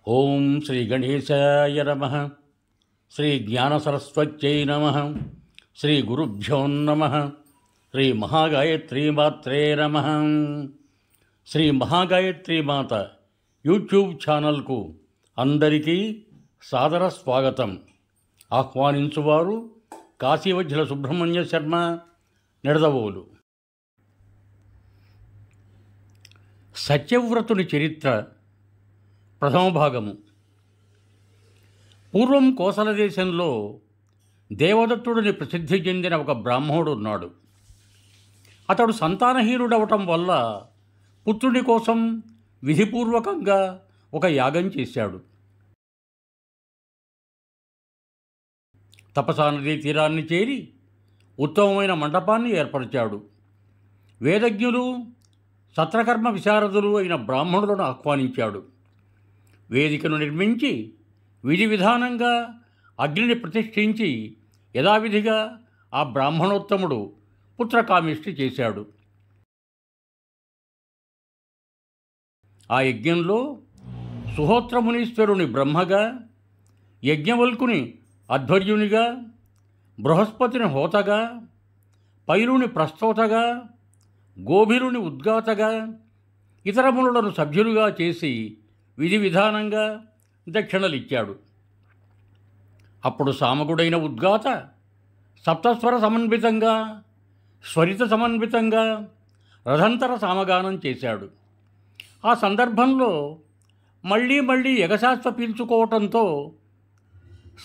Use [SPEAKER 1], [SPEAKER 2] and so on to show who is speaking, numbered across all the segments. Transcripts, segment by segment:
[SPEAKER 1] ఓం శ్రీ గణేశాయ నమః. శ్రీ జ్ఞానసరస్వత్యై నమః. శ్రీ గురుభ్యో నమః. శ్రీ మహాగాయత్రీమాత్రే నమః. శ్రీ మహాగాయత్రీమాత యూట్యూబ్ ఛానల్కు అందరికీ సాదర స్వాగతం. ఆహ్వానించువారు కాశీవజ్జల సుబ్రహ్మణ్య శర్మ, నిడదవోలు. సత్యవ్రతుని చరిత్ర ప్రథమ భాగము. పూర్వం కోసల దేశంలో దేవదత్తుడిని ప్రసిద్ధి చెందిన ఒక బ్రాహ్మణుడు ఉన్నాడు. అతడు సంతానహీనుడవటం వల్ల పుత్రుడి కోసం విధిపూర్వకంగా ఒక యాగం చేశాడు. తపసా నదీ తీరాన్ని చేరి ఉత్తమమైన మండపాన్ని ఏర్పరిచాడు. వేదజ్ఞులు, సత్రకర్మ విశారదులు అయిన బ్రాహ్మణులను ఆహ్వానించాడు. వేదికను నిర్మించి విధి విధానంగా అగ్నిని ప్రతిష్ఠించి యథావిధిగా ఆ బ్రాహ్మణోత్తముడు పుత్రకామిష్టి చేశాడు. ఆ యజ్ఞంలో సుహోత్రమునీశ్వరుని బ్రహ్మగా, యజ్ఞవల్కుని అధ్వర్యునిగా, బృహస్పతిని హోతగా, పైలుని ప్రస్తోతగా, గోభిలుని ఉద్గాతగా, ఇతరములను సభ్యులుగా చేసి విధి విధానంగా దక్షిణలిచ్చాడు. అప్పుడు సామకుడైన ఉద్గాత సప్తస్వర సమన్వితంగా, స్వరిత సమన్వితంగా రథంతర సామగానం చేశాడు. ఆ సందర్భంలో మళ్ళీ మళ్ళీ ఎగశాస్త్ర పీల్చుకోవటంతో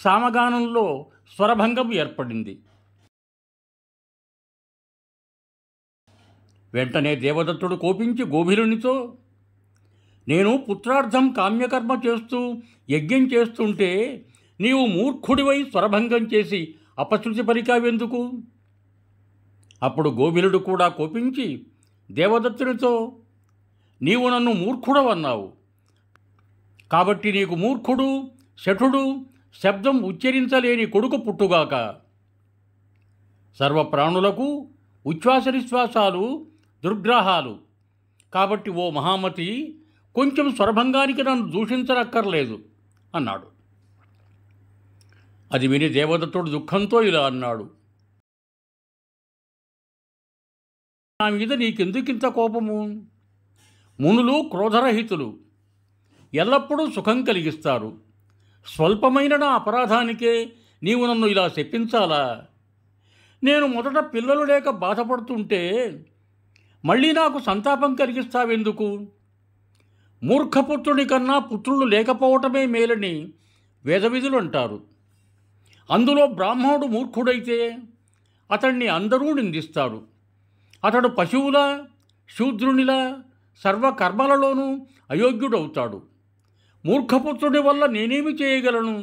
[SPEAKER 1] సామగానంలో స్వరభంగం ఏర్పడింది. వెంటనే దేవదత్తుడు కోపించి గోభిలునితో, నేను పుత్రార్థం కామ్యకర్మ చేస్తూ యజ్ఞం చేస్తుంటే నీవు మూర్ఖుడివై స్వరభంగం చేసి అపశృతి పలికావెందుకు? అప్పుడు గోభిలుడు కూడా కోపించి దేవదత్తునితో, నీవు నన్ను మూర్ఖుడవన్నావు, కాబట్టి నీకు మూర్ఖుడు, శఠుడు, శబ్దం ఉచ్చరించలేని కొడుకు పుట్టుగాక. సర్వప్రాణులకు ఉచ్ఛ్వాస నిశ్వాసాలు దుర్గ్రాహాలు, కాబట్టి ఓ మహామతి, కొంచెం స్వరభంగానికి నన్ను దూషించనక్కర్లేదు అన్నాడు. అది విని దేవదత్తుడు దుఃఖంతో ఇలా అన్నాడు, నా మీద నీకెందుకింత కోపము? మునులు క్రోధరహితులు, ఎల్లప్పుడూ సుఖం కలిగిస్తారు. స్వల్పమైన నా అపరాధానికే నీవు నన్ను ఇలా శపించాలా? నేను మొదట పిల్లలు లేక బాధపడుతుంటే మళ్ళీ నాకు సంతాపం కలిగిస్తావెందుకు? మూర్ఖపుత్రుని కన్నా పుత్రులు లేకపోవటమే మేలని వేదవిధులు అంటారు. అందులో బ్రాహ్మణుడు మూర్ఖుడైతే అతన్ని అందరూ నిందిస్తారు. అతడు పశువుల, శూద్రునిలా సర్వకర్మలలోనూ అయోగ్యుడవుతాడు. మూర్ఖపుత్రుని వల్ల నేనేమి చేయగలను?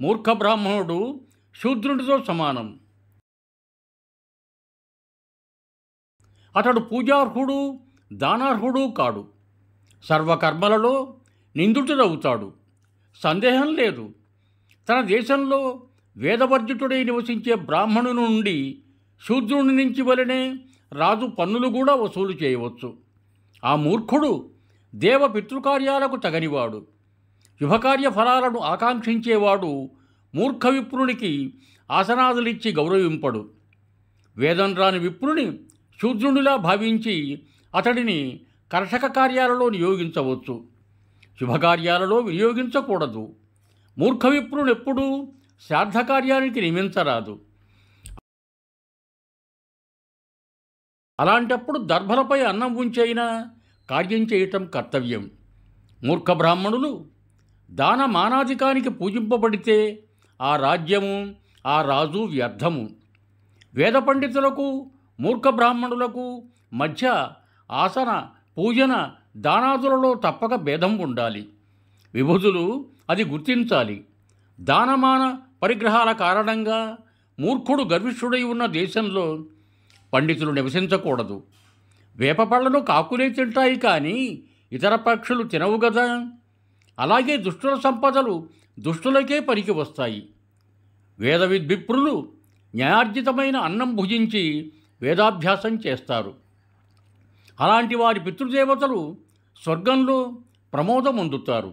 [SPEAKER 1] మూర్ఖ బ్రాహ్మణుడు శూద్రునితో సమానం. అతడు పూజార్హుడు, దానార్హుడు కాడు. సర్వకర్మలలో నిందితుడవుతాడు. సందేహం లేదు. తన దేశంలో వేదవర్జితుడై నివసించే బ్రాహ్మణుని నుండి శూద్రుని నుంచి వలనే రాజు పన్నులు కూడా వసూలు చేయవచ్చు. ఆ మూర్ఖుడు దేవ పితృకార్యాలకు తగనివాడు. శుభకార్య ఫలాలను ఆకాంక్షించేవాడు మూర్ఖ విప్రునికి ఆసనాదులిచ్చి గౌరవింపడు. వేదం రాని విప్రుని శూద్రునిలా భావించి అతడిని కర్షక కార్యాలలో నియోగించవచ్చు. శుభకార్యాలలో వినియోగించకూడదు. మూర్ఖ విప్రునెప్పుడూ శ్రాద్ధకార్యానికి నియమించరాదు. అలాంటప్పుడు దర్భలపై అన్నం ఉంచైనా కార్యం చేయటం కర్తవ్యం. మూర్ఖ బ్రాహ్మణులు దాన మానాధికానికి పూజింపబడితే ఆ రాజ్యము, ఆ రాజు వ్యర్థము. వేద పండితులకు, మూర్ఖ బ్రాహ్మణులకు మధ్య ఆసన, పూజన, దానాదులలో తప్పక భేదం ఉండాలి. విభుదులు అది గుర్తించాలి. దానమాన పరిగ్రహాల కారణంగా మూర్ఖుడు గర్విష్ఠుడై ఉన్న దేశంలో పండితులు నివసించకూడదు. వేపపళ్లను కాకులే తింటాయి కానీ ఇతర పక్షులు తినవు గదా. అలాగే దుష్టుల సంపదలు దుష్టులకే పనికి వస్తాయి. వేద విద్విప్రులు న్యాయార్జితమైన అన్నం భుజించి వేదాభ్యాసం చేస్తారు. అలాంటి వారి పితృదేవతలు స్వర్గంలో ప్రమోదమొందుతారు.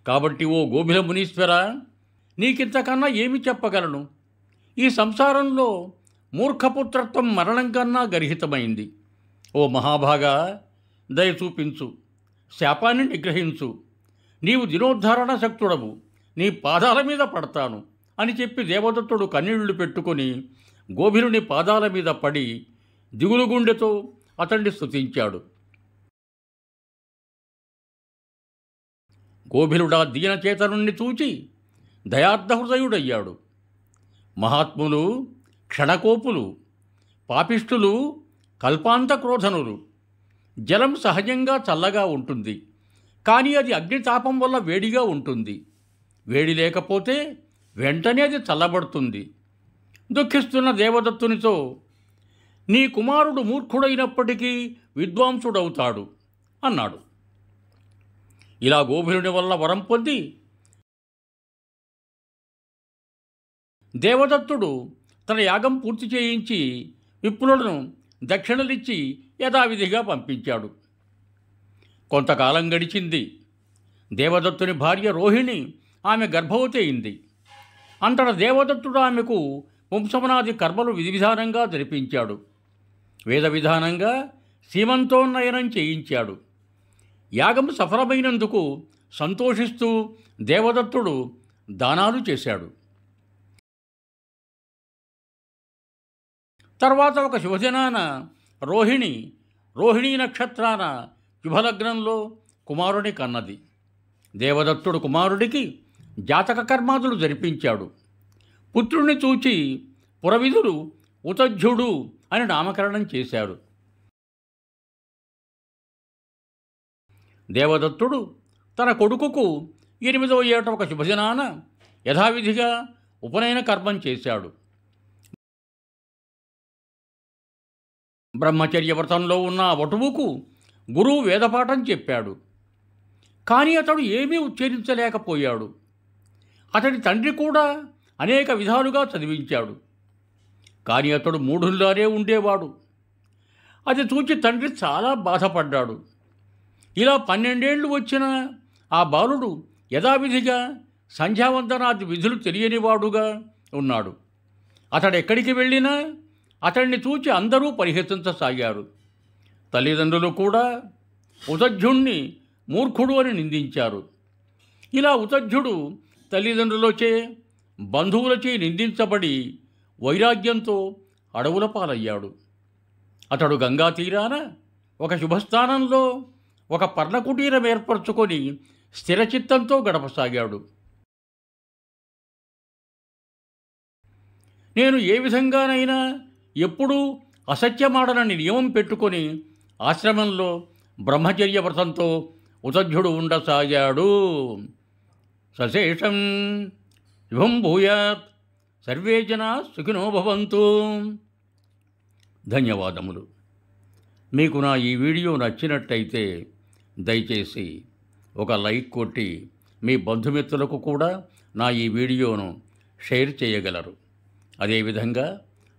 [SPEAKER 1] కాబట్టి ఓ గోభిల మునీశ్వర, నీకింతకన్నా ఏమి చెప్పగలను? ఈ సంసారంలో మూర్ఖపుత్రత్వం మరణం కన్నా గర్హితమైంది. ఓ మహాభాగా, దయ చూపించు, శాపాన్ని నిగ్రహించు. నీవు దినోద్ధరణ శక్తుడవు, నీ పాదాల మీద పడతాను అని చెప్పి దేవదత్తుడు కన్నీళ్లు పెట్టుకొని గోభిలుని పాదాల మీద పడి దిగులు గుండెతో అతన్ని స్తుతించాడు. గోభిలుడా దీనచేతనుణ్ణి చూచి దయార్థహృదయుడయ్యాడు. మహాత్ములు క్షణకోపులు, పాపిష్ఠులు కల్పాంత క్రోధనులు. జలం సహజంగా చల్లగా ఉంటుంది, కానీ అది అగ్నితాపం వల్ల వేడిగా ఉంటుంది. వేడి లేకపోతే వెంటనే అది చల్లబడుతుంది. దుఃఖిస్తున్న దేవదత్తునితో, నీ కుమారుడు మూర్ఖుడైనప్పటికీ విద్వాంసుడవుతాడు అన్నాడు. ఇలా గోభిలుని వల్ల వరం పొంది దేవదత్తుడు తన యాగం పూర్తి చేయించి విప్రులను దక్షిణలిచ్చి యథావిధిగా పంపించాడు. కొంతకాలం గడిచింది. దేవదత్తుని భార్య రోహిణి ఆమె గర్భవతి అయింది. అంతటా దేవదత్తుడు ఆమెకు వంశమనాది కర్మలు విధివిధానంగా జరిపించాడు. వేద విధానంగా సీమంతోన్నయనం చేయించాడు. యాగం సఫలమైనందుకు సంతోషిస్తూ దేవదత్తుడు దానాలు చేశాడు. తర్వాత ఒక శుభదినాన రోహిణీ నక్షత్రాన శుభలగ్నంలో కుమారుని కన్నది. దేవదత్తుడు కుమారుడికి జాతక కర్మాదులు జరిపించాడు. పుత్రుణ్ణి చూచి పురవిధులు ఉతజ్జుడు అని నామకరణం చేశారు. దేవదత్తుడు తన కొడుకుకు 8వ ఏట ఒక శుభదినాన యథావిధిగా ఉపనయన కర్మం చేశాడు. బ్రహ్మచర్య వ్రతంలో ఉన్న వటువుకు గురువు వేదపాఠం చెప్పాడు. కానీ అతడు ఏమీ ఉచ్చరించలేకపోయాడు. అతడి తండ్రి కూడా అనేక విధాలుగా చదివించాడు. కానీ అతడు మూఢుల్లానే ఉండేవాడు. అది చూచి తండ్రి చాలా బాధపడ్డాడు. ఇలా 12 ఏళ్ళు వచ్చిన ఆ బాలుడు యథావిధిగా సంధ్యావందనాది విధులు తెలియనివాడుగా ఉన్నాడు. అతడెక్కడికి వెళ్ళినా అతన్ని చూచి అందరూ పరిహసించసాగారు. తల్లిదండ్రులు కూడా ఉతజ్జుణ్ణి మూర్ఖుడు అని నిందించారు. ఇలా ఉతజ్జుడు తల్లిదండ్రులచే బంధువులచే నిందించబడి వైరాగ్యంతో అడవుల పాలయ్యాడు. అతడు గంగా తీరాన ఒక శుభస్థానంలో ఒక పర్ణకుటీరం ఏర్పరచుకొని స్థిరచిత్తంతో గడపసాగాడు. నేను ఏ విధంగానైనా ఎప్పుడూ అసత్యమాడనని నియమం పెట్టుకొని ఆశ్రమంలో బ్రహ్మచర్య వ్రతంతో ఉతజ్జుడు ఉండసాగాడు. సశేషం శుభం భూయాత్, సర్వే జనా సుఖినో భవంతు. ధన్యవాదములు. మీకు నా ఈ వీడియో నచ్చినట్టయితే దయచేసి ఒక లైక్ కొట్టి మీ బంధుమిత్రులకు కూడా నా ఈ వీడియోను షేర్ చేయగలరు. అదేవిధంగా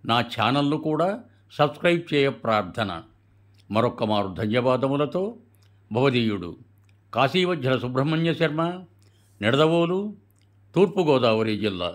[SPEAKER 1] నా ఛానల్ను కూడా సబ్స్క్రైబ్ చేయ ప్రార్థన. మరొక్క మారు ధన్యవాదములతో భవదీయుడు కాశీవజ్ర సుబ్రహ్మణ్య శర్మ, నిడదవోలు, తూర్పుగోదావరి జిల్లా.